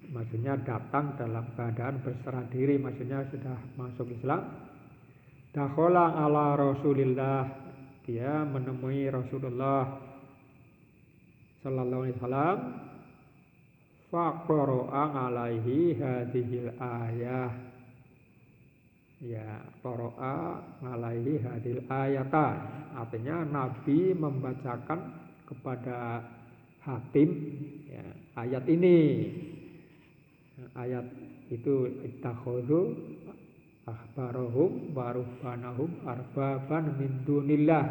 maksudnya datang dalam keadaan berserah diri, maksudnya sudah masuk Islam. Dakhala ala Rasulillah, dia menemui Rasulullah sallallahu alaihi wasallam. Faqara'a alaihi hadhil ayah. Ya, qara'a alaihi hadhil ayata. Artinya Nabi membacakan kepada Hatim ya, ayat ini. Ayat itu ittakhadhu ahbarahum wa ruhbanahum arbaban min dunillah.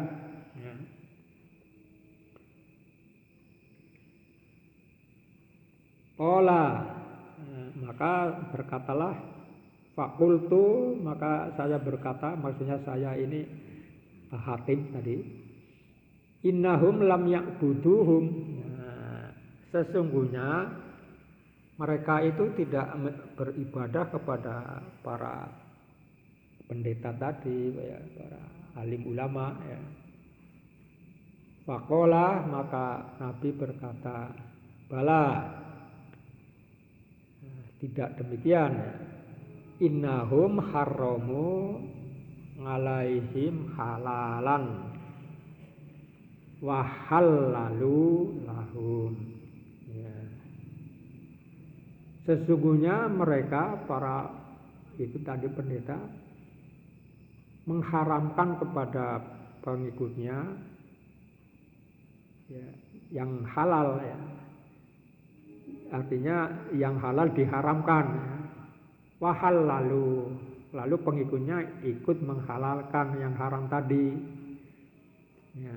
Ya. Qala, maka berkatalah, faqultu, maka saya berkata, maksudnya saya ini Hatim tadi, innahum lam ya'buduhum. Nah, sesungguhnya mereka itu tidak beribadah kepada para pendeta tadi, ya, para alim ulama. Ya. Faqala, maka Nabi berkata, bala, tidak demikian. Innahum haramu ngalaihim halalan wa halalu lahum. Ya. Sesungguhnya mereka para itu tadi pendeta mengharamkan kepada pengikutnya ya, yang halal ya. Artinya yang halal diharamkan. Wahal lalu pengikutnya ikut menghalalkan yang haram tadi. Ya.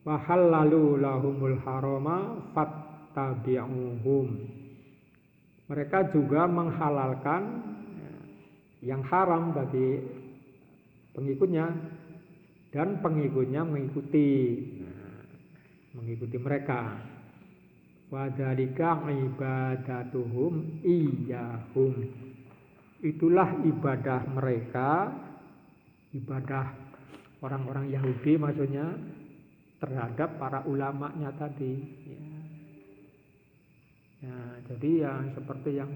Wahal lalu lahumul harama fattabi'uhum. Mereka juga menghalalkan ya, yang haram bagi pengikutnya dan pengikutnya mengikuti mereka. Wa dzalika ibadatuhum iyyahum. Itulah ibadah mereka, ibadah orang-orang Yahudi maksudnya terhadap para ulamanya tadi. Ya, jadi yang seperti yang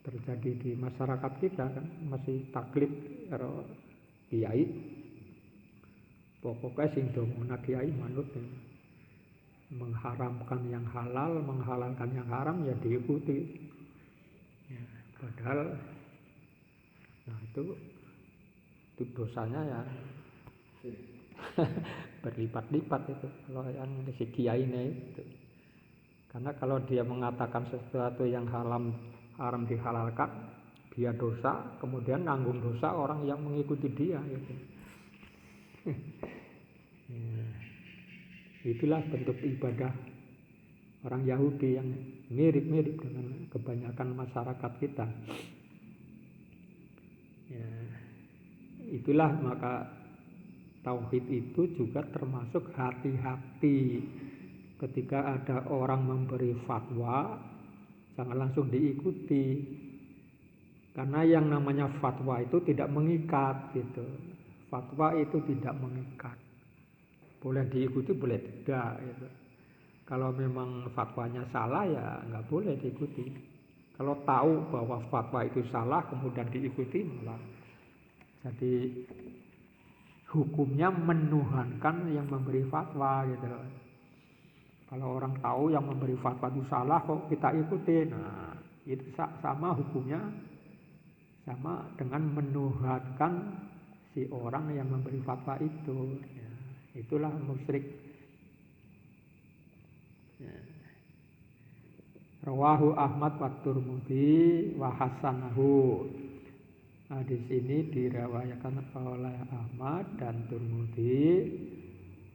terjadi di masyarakat kita kan masih taklid karo kiai. Pokoknya sing dongona kiai manut ya. Mengharamkan yang halal, menghalalkan yang haram ya diikuti. Ya, padahal nah itu dosanya ya berlipat-lipat itu kalau yang si kiai ini itu. Karena kalau dia mengatakan sesuatu yang haram dihalalkan, dia dosa, kemudian nanggung dosa orang yang mengikuti dia gitu. Ya. Itulah bentuk ibadah orang Yahudi yang mirip-mirip dengan kebanyakan masyarakat kita. Ya, itulah maka tauhid itu juga termasuk hati-hati. Ketika ada orang memberi fatwa, jangan langsung diikuti. Karena yang namanya fatwa itu tidak mengikat gitu. Fatwa itu tidak mengikat. Boleh diikuti, boleh tidak gitu. Kalau memang fatwanya salah ya nggak boleh diikuti. Kalau tahu bahwa fatwa itu salah kemudian diikuti malah jadi hukumnya menuhankan yang memberi fatwa gitu. Kalau orang tahu yang memberi fatwa itu salah kok kita ikuti, nah itu sama hukumnya sama dengan menuhankan si orang yang memberi fatwa itu. Ya, itulah musyrik. Ya. Rawahu Ahmad wa Tirmidzi wa hasanahu. Hadis ini diriwayatkan oleh Ahmad dan Tirmidzi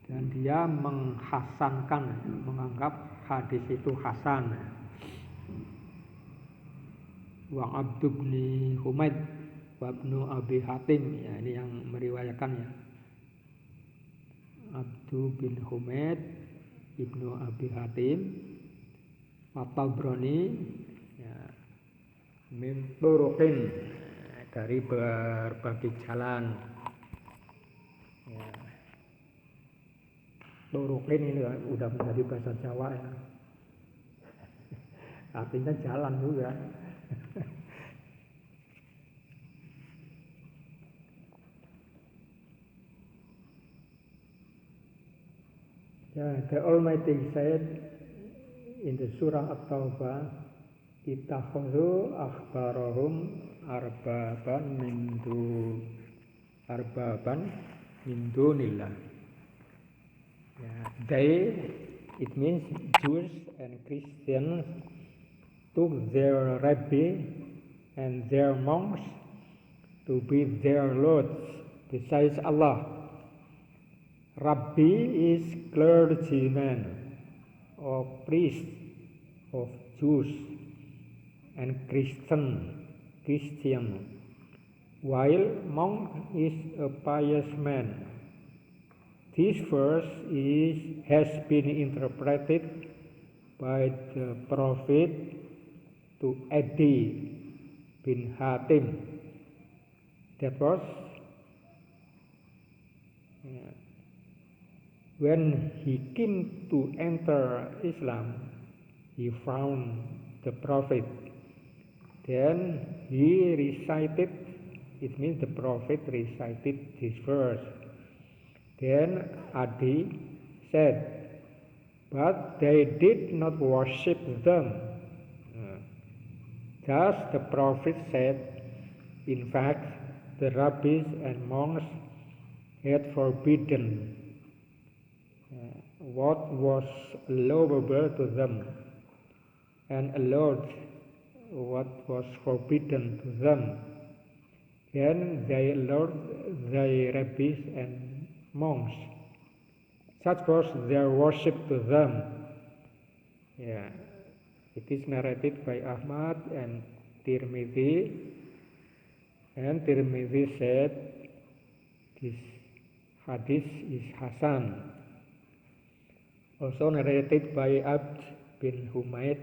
dan dia menghasankan, menganggap hadis itu hasan. Wa Abdu bin Humaid wa Ibnu Abi Hatim, ya ini yang meriwayatkannya. Abdu bin Humaid, Ibnu Abi Hatim, At-Tabrani, ya, min turuqin, dari berbagai jalan. Ya. Turuqin ini udah menjadi bahasa Jawa ya. Artinya jalan juga. The Almighty said in the Surah At-Taubah, ittakhadhu akhbarahum arbaban min dunillah. It means Jews and Christians took their rabbi and their monks to be their lords besides Allah. Rabbi is clergyman or priest of Jews and Christian, while monk is a pious man. This verse has been interpreted by the prophet to Adi bin Hatim. That was when he came to enter Islam, he found the prophet. Then he recited, it means the prophet recited this verse. Then Adi said, but they did not worship them. Thus the prophet said, in fact, the rabbis and monks had forbidden what was allowable to them, and allowed what was forbidden to them. Then they allowed their rabbis and monks. Such was their worship to them. It is narrated by Ahmad and Tirmidhi, and Tirmidhi said this hadith is Hasan. Also narrated by Abd bin Humaid,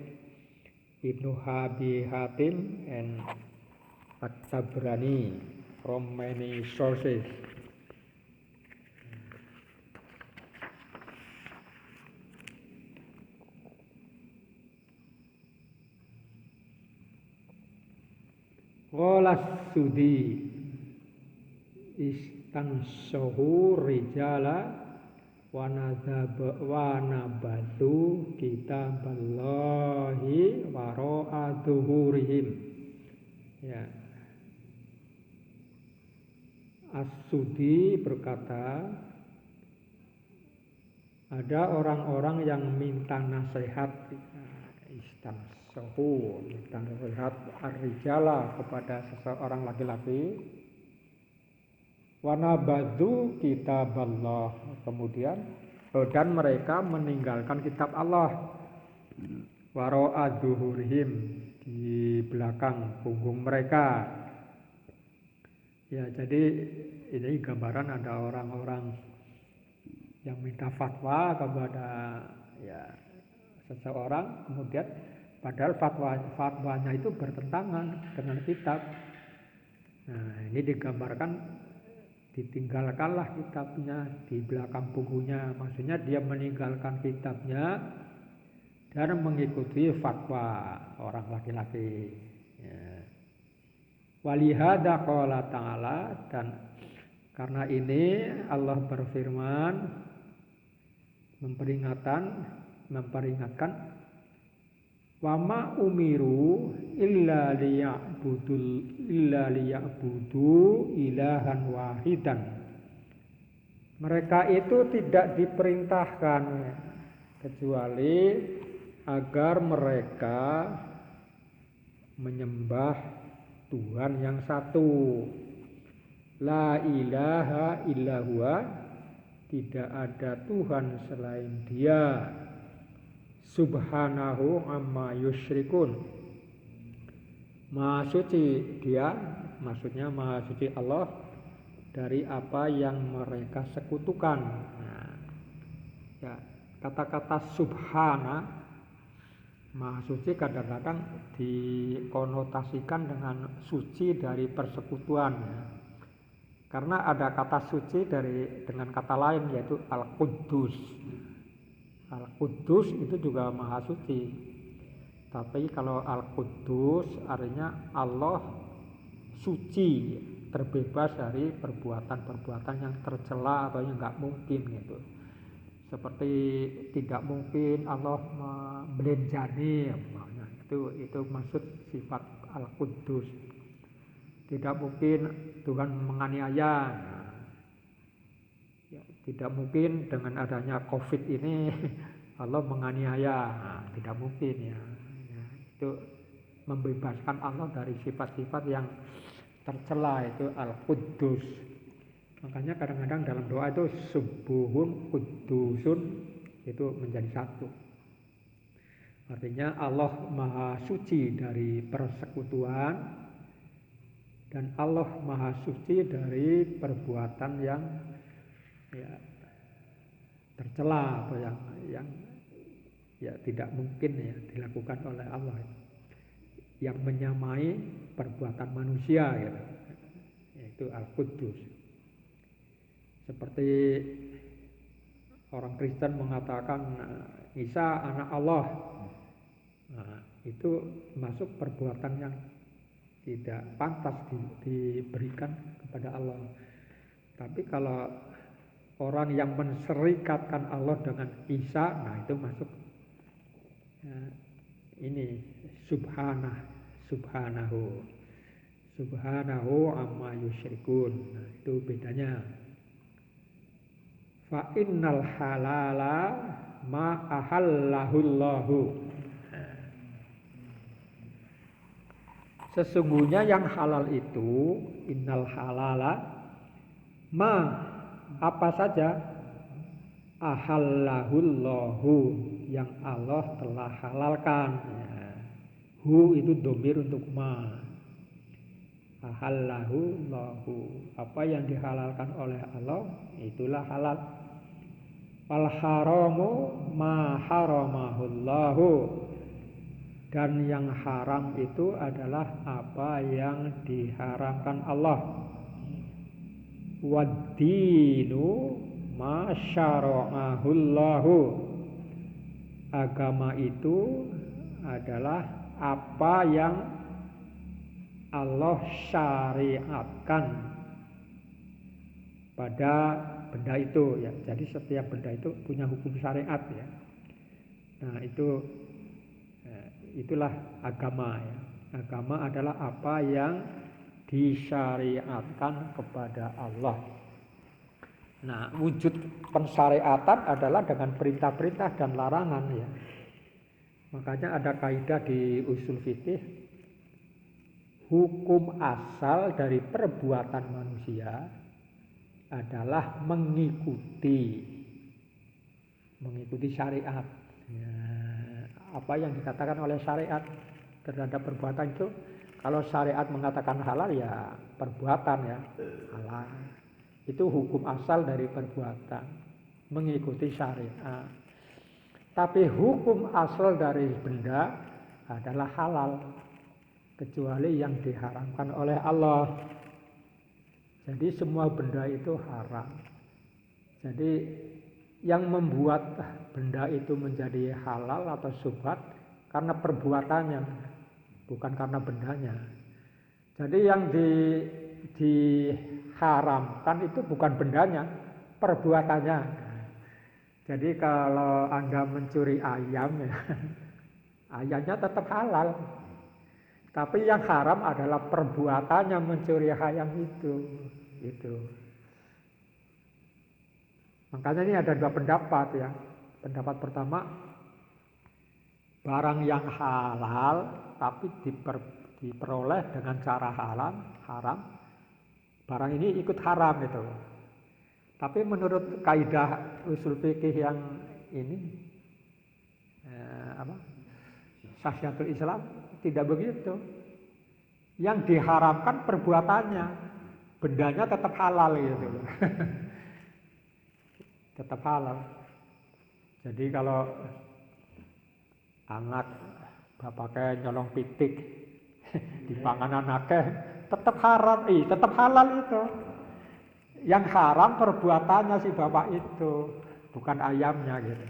Ibnu Abi Hatim, and At-Tabrani from many sources. Qala Sudi istansahu rijala wa nabatu kitaballahi wara'a dhuhurihim. As-Sudi berkata, ada orang-orang yang minta nasihat, istansahu, minta nasihat ar-rijala kepada seseorang laki-laki, wanabadu kitaballah, kemudian dan mereka meninggalkan kitab Allah, wara'a dhuhurihim, di belakang punggung mereka. Jadi ini gambaran ada orang-orang yang minta fatwa kepada seseorang, kemudian padahal fatwanya itu bertentangan dengan kitab. Nah, ini digambarkan ditinggalkanlah kitabnya di belakang punggungnya, maksudnya dia meninggalkan kitabnya dan mengikuti fatwa orang laki-laki. Walihada qala ta'ala, dan karena ini Allah berfirman memperingatkan wa ma umiru illa liya'budu ilahan wahidan. Mereka itu tidak diperintahkan kecuali agar mereka menyembah Tuhan yang satu. La ilaha illa huwa, tidak ada Tuhan selain Dia. Subhanahu amma yusyrikun, Maha suci Dia, maksudnya Maha suci Allah dari apa yang mereka sekutukan. Kata-kata subhana, Maha suci, kadang-kadang dikonotasikan dengan suci dari persekutuan. Karena ada kata suci dengan kata lain, yaitu Al-Quddus. Al-Quddus itu juga Maha Suci. Tapi kalau Al-Quddus artinya Allah suci, terbebas dari perbuatan-perbuatan yang tercela atau yang nggak mungkin gitu. Seperti tidak mungkin Allah membelenjani, itu maksud sifat Al-Quddus. Tidak mungkin Tuhan menganiaya. Ya, tidak mungkin dengan adanya COVID ini Allah menganiaya, tidak mungkin ya. Itu membebaskan Allah dari sifat-sifat yang tercela, itu Al-Quddus. Makanya kadang-kadang dalam doa itu subuhun kuddusun itu menjadi satu. Artinya Allah Maha Suci dari persekutuan dan Allah Maha Suci dari perbuatan yang ya tercela atau yang ya tidak mungkin ya dilakukan oleh Allah, yang menyamai perbuatan manusia gitu. Yaitu Al-Quddus. Seperti orang Kristen mengatakan Isa anak Allah. Nah, itu masuk perbuatan yang tidak pantas diberikan kepada Allah. Tapi kalau orang yang menserikatkan Allah dengan Isa, nah itu masuk ini subhanahu amma yusyrikun. Nah, itu bedanya. Fa innal halala ma ahallahullahu. Sesungguhnya yang halal itu, innal halala ma apa saja ahallahullahu yang Allah telah halalkan. Hu itu domir untuk ma. Ahallahullahu, apa yang dihalalkan oleh Allah itulah halal. Wal haramu ma haramahullahu, dan yang haram itu adalah apa yang diharamkan Allah. Waddinu ma syara'ahullahu, agama itu adalah apa yang Allah syariatkan pada benda itu ya. Jadi setiap benda itu punya hukum syariat ya. Nah, itulah agama ya. Agama adalah apa yang disyariatkan kepada Allah. Nah, wujud pensyariatan adalah dengan perintah-perintah dan larangan ya. Makanya ada kaidah di usul fikih, hukum asal dari perbuatan manusia adalah mengikuti syariat. Ya, apa yang dikatakan oleh syariat terhadap perbuatan itu, kalau syariat mengatakan halal ya perbuatan ya halal. Itu hukum asal dari perbuatan, mengikuti syariat. Tapi hukum asal dari benda adalah halal, kecuali yang diharamkan oleh Allah. Jadi semua benda itu haram. Jadi yang membuat benda itu menjadi halal atau syubhat karena perbuatannya, bukan karena bendanya. Jadi yang diharamkan itu bukan bendanya, perbuatannya. Jadi kalau Anda mencuri ayam ya, ayamnya tetap halal. Tapi yang haram adalah perbuatannya mencuri ayam itu. Gitu. Makanya ini ada dua pendapat ya. Pendapat pertama, barang yang halal tapi diperoleh dengan cara haram, barang ini ikut haram itu. Tapi menurut kaidah usul fikih yang ini Sahsiatul Islam tidak begitu. Yang diharamkan perbuatannya, bendanya tetap halal gitu. Tetap halal. Jadi kalau anak bapaknya nyolong pitik di panganan anaknya tetap haram, tetap halal itu. Yang haram perbuatannya si bapak itu, bukan ayamnya gitu.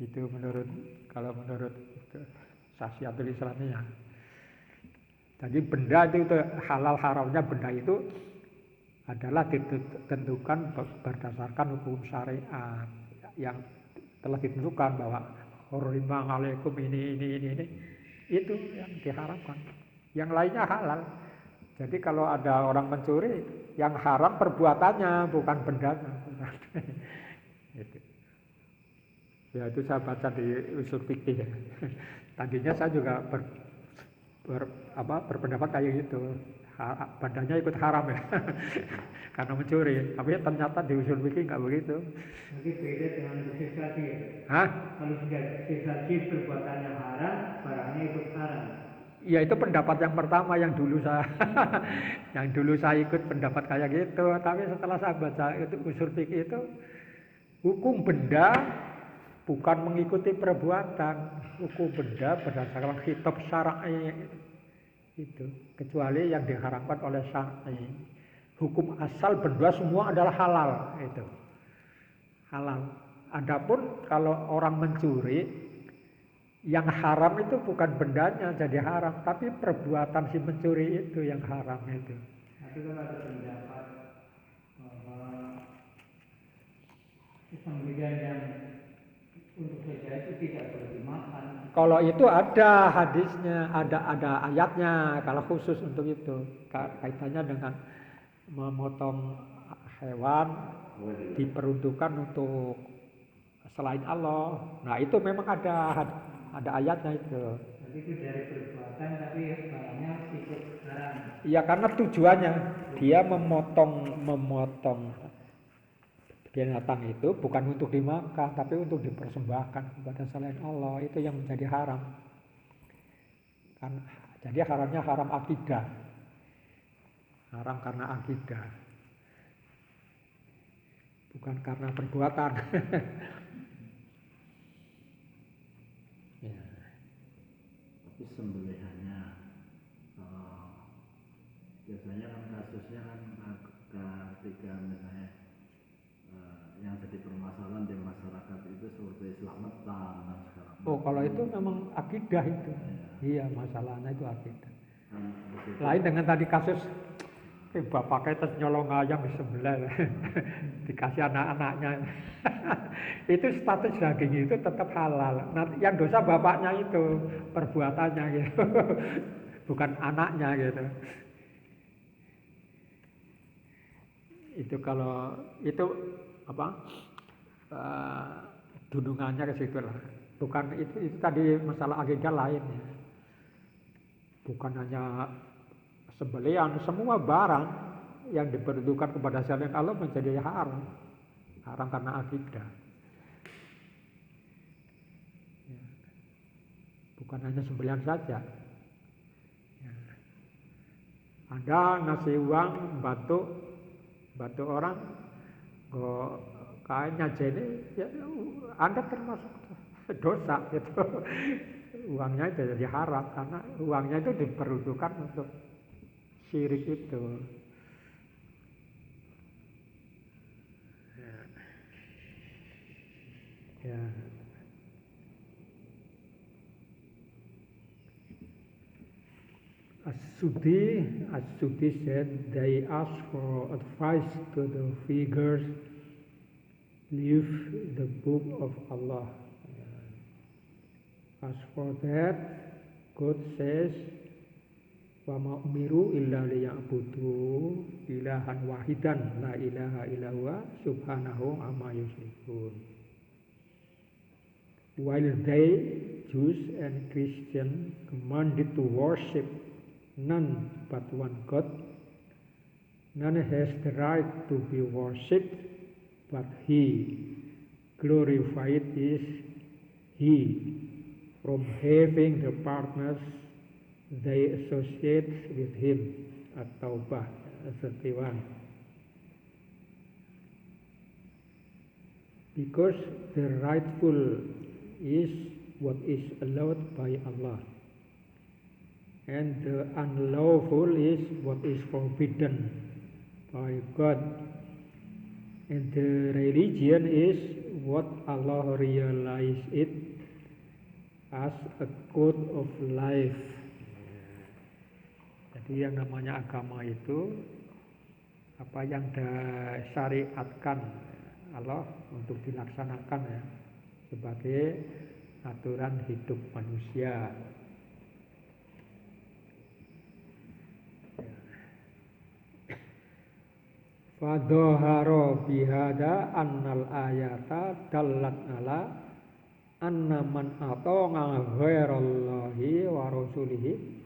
Itu kalau menurut Sasiatul Islamiyah. Jadi benda itu halal haramnya benda itu adalah ditentukan berdasarkan hukum syariat yang telah ditentukan bahwa hurrima alaikum ini. Itu yang diharamkan. Yang lainnya halal. Jadi kalau ada orang mencuri, yang haram perbuatannya, bukan bendanya. Gitu. Ya itu saya baca di usul fikih. Tadinya saya juga berpendapat kayak gitu. Badannya ikut haram ya. Karena mencuri. Tapi ternyata di usul fikih nggak begitu. Nanti beda dengan sesaji. Hah? Kalau sudah sesaji perbuatannya haram, barangnya ikut haram. Ya itu pendapat yang pertama yang dulu saya ikut pendapat kayak gitu. Tapi setelah saya baca itu usul fikih itu hukum benda bukan mengikuti perbuatan. Hukum benda berdasarkan kitab syar'i itu, kecuali yang diharamkan oleh syar'i. Hukum asal benda semua adalah halal itu. Halal. Adapun kalau orang mencuri, yang haram itu bukan bendanya jadi haram, tapi perbuatan si mencuri itu yang haram itu. Tapi kalau ada pendapat bahwa sembelihan yang untuk saja itu tidak boleh dimakan. Kalau itu ada hadisnya, ada ayatnya. Kalau khusus untuk itu, kaitannya dengan memotong hewan diperuntukkan untuk selain Allah. Nah itu memang ada ayatnya itu. Jadi itu dari perbuatan tapi barangnya ikut haram. Iya karena tujuannya dia memotong binatang itu bukan untuk dimakan tapi untuk dipersembahkan kepada selain Allah, itu yang menjadi haram. Kan jadi haramnya haram akidah. Haram karena akidah. Bukan karena perbuatan. Ya. Tapi sembelihannya biasanya kan kasusnya kan ketika misalnya yang jadi permasalahan di masyarakat itu seperti selamatan dan segala macam. Oh kalau itu memang akidah itu. Iya masalahnya itu akidah. Lain dengan tadi kasus bapaknya terus nyolong ayam di sebelah dikasih anak-anaknya. Itu status daging itu tetap halal. Nah, yang dosa bapaknya itu perbuatannya gitu. Bukan anaknya gitu. Itu kalau itu dudungannya ke situ lah. Bukan itu tadi masalah akidah lain ya. Bukan hanya sembelihan, semua barang yang diperuntukkan kepada selain Allah menjadi haram. Haram karena akidah. Ya. Bukan hanya sembelihan saja. Ya. Anda ngasih uang bantu orang kayaknya jadi ya, Anda termasuk dosa gitu. Uangnya itu jadi haram karena uangnya itu diperuntukkan untuk syirik itu. Ya. As-Sudi said they asked for advice to the figures, leave the book of Allah. As for that, God says, وَمَا أُمِرُوا إِلَّا لِيَعْبُدُوا إِلَهًا وَاحِدًا لَا إِلَهَ إِلَّا هُوَ سُبْحَانَهُ عَمَّا يُشْرِكُونَ. While they, Jews and Christians, commanded to worship none but one God, none has the right to be worshipped but He. Glorified is He from having the partners they associate with Him. At-Taubah 31. Because the rightful is what is allowed by Allah, and the unlawful is what is forbidden by God, and the religion is what Allah realize it as a code of life. Jadi yang namanya agama itu apa yang disyariatkan Allah untuk dilaksanakan ya, sebagai aturan hidup manusia. Fadhahara bihada annal ayata dallat ala anna man ata'a ghairallahi wa rasulihi.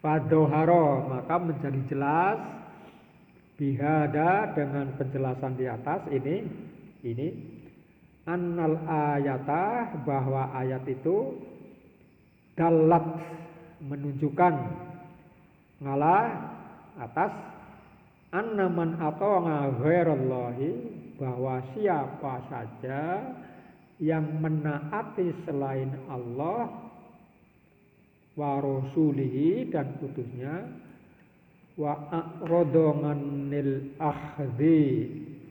Fadhahara, maka menjadi jelas bihada, dengan penjelasan di atas ini annal ayata, bahwa ayat itu dallat, menunjukkan, ngalah, atas anna man ata'a ghairallahi, bahwa siapa saja yang menaati selain Allah, wa rasulihi, dan utusnya, wa a'radhanil akhdhi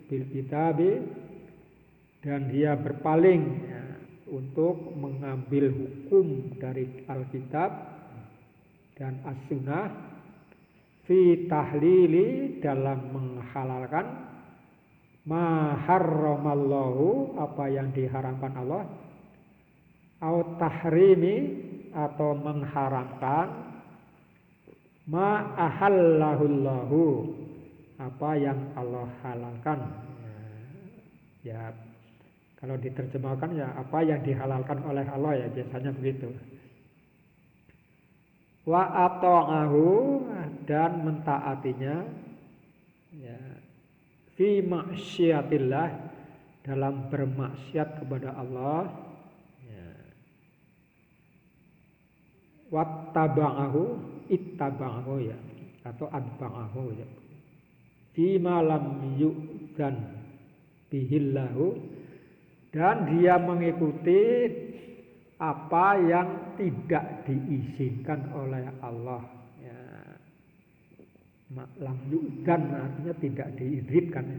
bil kitabi, dan dia berpaling ya, untuk mengambil hukum dari Alkitab dan As-Sunnah, fi tahlili, dalam menghalalkan, ma harramallahu, apa yang diharamkan Allah, au tahrimi, atau mengharamkan, ma ahallahullahu, apa yang Allah halalkan. Ya, kalau diterjemahkan ya apa yang dihalalkan oleh Allah ya, biasanya begitu. Wa ata'ahu, dan mentaatinya ya, fi maksiatillah, dalam bermaksiat kepada Allah ya. Wattaba'ahu, ittaba'ahu ya, atau adba'ahu ya, fi ma lam yu'zan bihillahu, dan dia mengikuti apa yang tidak diizinkan oleh Allah ya. Lam yu'zan artinya tidak diizinkan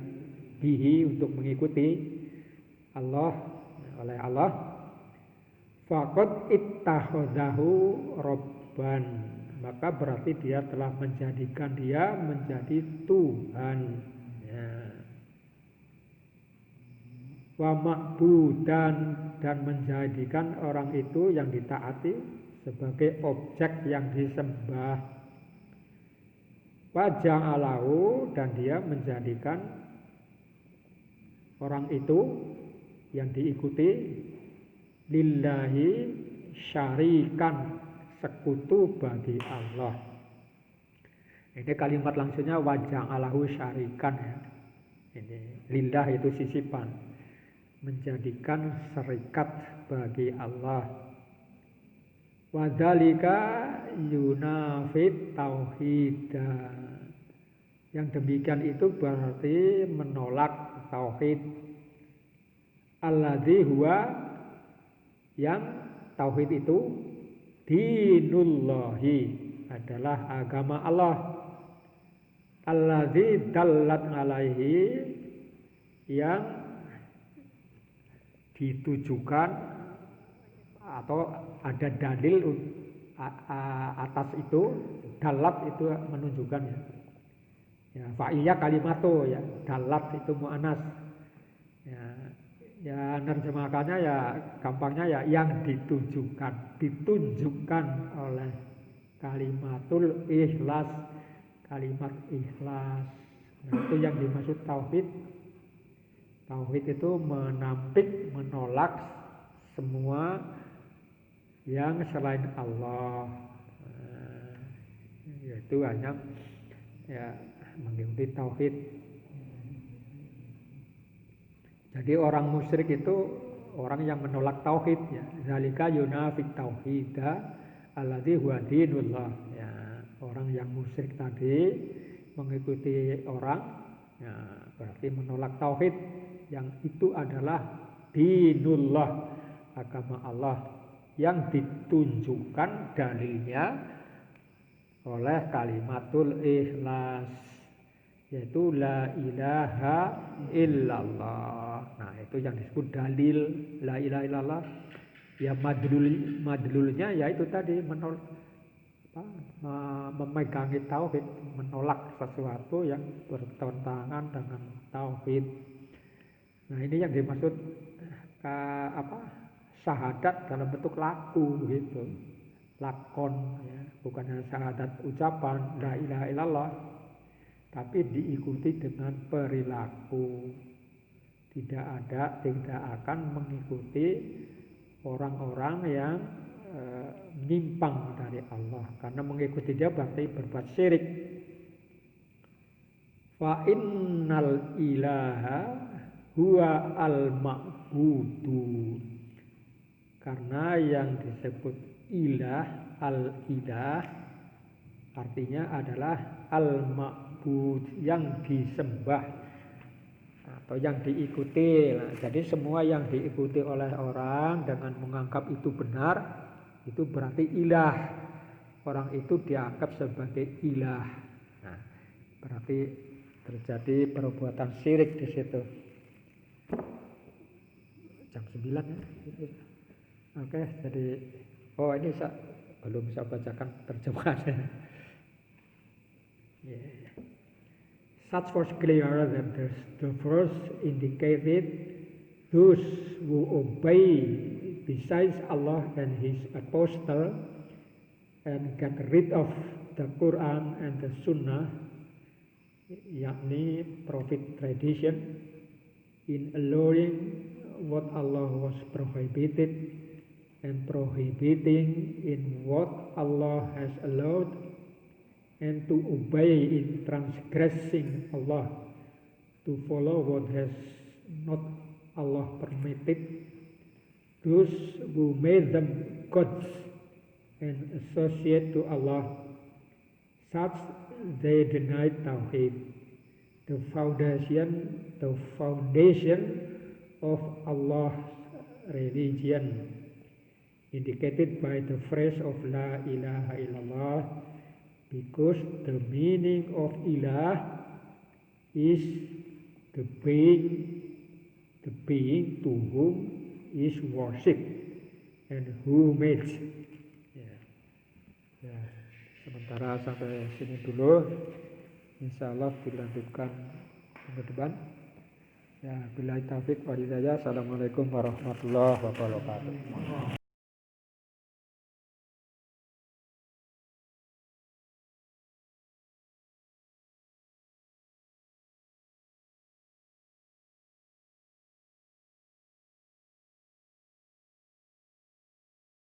bihi, untuk mengikuti Allah, oleh Allah. Faqad ittakhadhahu rabban, maka berarti dia telah menjadikan dia menjadi Tuhan ya. Wa ma'budan, dan menjadikan orang itu yang ditaati sebagai objek yang disembah. Wa ja'alahu, dan dia menjadikan orang itu yang diikuti lillahi syarikan, sekutu bagi Allah. Ini kalimat langsungnya wa ja'alahu syarikan ya. Ini lillah itu sisipan, menjadikan serikat bagi Allah. Wadzalika yunafit tauhida, yang demikian itu berarti menolak tauhid. Alladzi huwa, yang tauhid itu dinullahi, adalah agama Allah. Alladzi dallat alaihi, yang ditujukan atau ada dalil atas itu. Dalat itu menunjukkan ya. Ya, fa'iyya kalimatu ya, dalat itu mu'anas. Ya nerjemahkannya ya gampangnya ya yang ditunjukkan oleh kalimatul ikhlas, kalimat ikhlas. Nah, itu yang dimaksud tauhid. Tauhid itu menampik, menolak semua yang selain Allah. Yaitu hanya ya mengikuti tauhid. Jadi orang musyrik itu orang yang menolak tauhid ya. Zalika yunafik tauhida alladzi huwa dinullah ya. Orang yang musyrik tadi mengikuti orang ya, berarti menolak tauhid, yang itu adalah dinullah, agama Allah, yang ditunjukkan dalilnya oleh kalimatul ikhlas, yaitu la ilaha illallah. Nah, itu yang disebut dalil la ilaha illallah. Ya madlulnya ya itu tadi memegangi tauhid, menolak sesuatu yang bertentangan dengan tauhid. Nah, ini yang dimaksud syahadat dalam bentuk laku gitu. Lakon ya, bukan hanya syahadat ucapan la ilaha illallah, tapi diikuti dengan perilaku. Tidak akan mengikuti orang-orang yang menyimpang dari Allah, karena mengikuti dia berarti berbuat syirik. Fa innal ilaha huwa al-ma'budu, karena yang disebut ilah, al-ilah artinya adalah al-ma'bud, yang disembah atau yang diikuti. Nah, jadi semua yang diikuti oleh orang dengan menganggap itu benar, itu berarti ilah. Orang itu dianggap sebagai ilah. Nah, berarti terjadi perbuatan syirik di situ. Jam 9 ya. Oke, jadi ini belum bisa bacakan terjemahannya. Yeah. Such was clear that the verse indicated those who obey besides Allah and His apostle and get rid of the Quran and the Sunnah, yakni prophet tradition, in allowing what Allah was prohibited and prohibiting in what Allah has allowed, and to obey in transgressing Allah, to follow what has not Allah permitted. Those who made them gods and associate to Allah, such they denied Tawheed, the foundation of Allah's religion, indicated by the phrase of La ilaha illallah, because the meaning of ilah is the being to whom is worship and who makes. Ya, sementara sampai sini dulu. Insya Allah dilanjutkan minggu depan. Ya, billahi taufiq wal hidayah. Assalamualaikum warahmatullahi wabarakatuh.